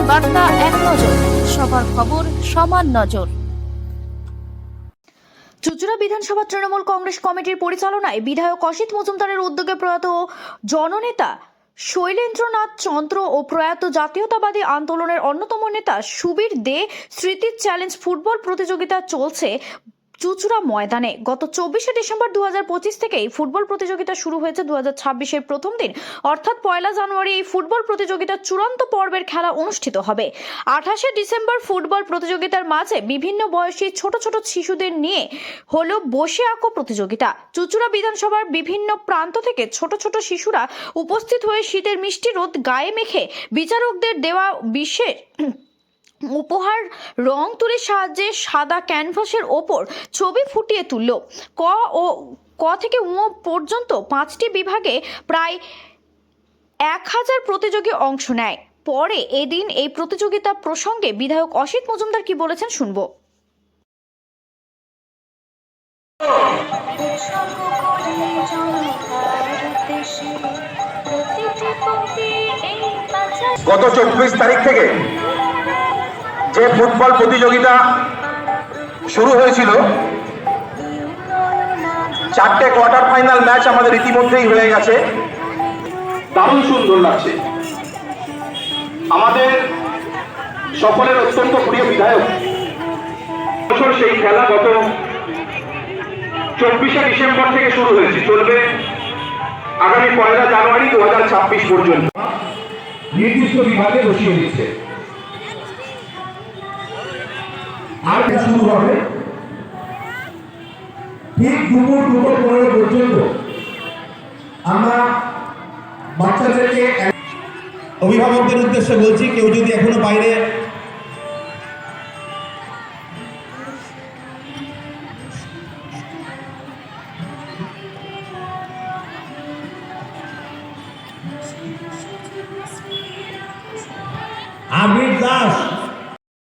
বার্তা এক নজর, সবার খবর সমান নজর। চুঁচুড়া বিধানসভা তৃণমূল কংগ্রেস কমিটির পরিচালনায় বিধায়ক অসিত মজুমদারের উদ্যোগে প্রয়াত জননেতা শৈলেন্দ্রনাথ চন্দ্র ও প্রয়াত জাতীয়তাবাদী আন্দোলনের অন্যতম নেতা সুবীর দে স্মৃতি চ্যালেঞ্জ ফুটবল প্রতিযোগিতা চলছে চুঁচুড়া ময়দানে। গত 24শে ডিসেম্বর 2025 থেকেই ফুটবল প্রতিযোগিতা শুরু হয়েছে। 2026-এর প্রথম দিন অর্থাৎ 1 জানুয়ারি এই ফুটবল প্রতিযোগিতার চূড়ান্ত পর্বের খেলা অনুষ্ঠিত হবে। 28শে ডিসেম্বর ফুটবল প্রতিযোগিতার মাঝে বিভিন্ন বয়সী ছোট ছোট শিশুদের নিয়ে হলো বসে আঁকো প্রতিযোগিতা। চুঁচুড়া বিধানসভার বিভিন্ন প্রান্ত থেকে ছোট ছোট শিশুরা উপস্থিত হয়ে শীতের মিষ্টি রোদ গায়ে মেখে বিচারকদের দেওয়া বিশেষ উপহার রং তুলির সাহায্যে সাদা ক্যানভাসের ওপর ছবি ফুটিয়ে তুলল। ক থেকে উ পর্যন্ত 5টি বিভাগে প্রায় 1000 প্রতিযোগী অংশ নেয়। পরে এদিন এই প্রতিযোগিতা প্রসঙ্গে বিধায়ক অসিত মজুমদার কি বলেছেন শুনবো। গত 24 তারিখ থেকে যে ফুটবল প্রতিযোগিতা শুরু হয়েছিল, 4টে কোয়ার্টার ফাইনাল ম্যাচ আমাদের ইতিমধ্যেই হয়ে গেছে। দারুণ সুন্দর লাগছে। আমাদের সকলের অত্যন্ত প্রিয় বিধায়ক বছর সেই খেলা গত 24শে ডিসেম্বর থেকে শুরু হয়েছে, চলবে আগামী 1 জানুয়ারি 2026 পর্যন্ত। নির্দিষ্ট বিভাগে বসিয়ে দিচ্ছে। আর শুরু হবে ঠিক দুপুর 2:15 পর্যন্ত। আমরা বাচ্চাদেরকে অভিভাবকদের উদ্দেশ্যে বলছি, কেউ যদি এখনো বাইরে আবির দাস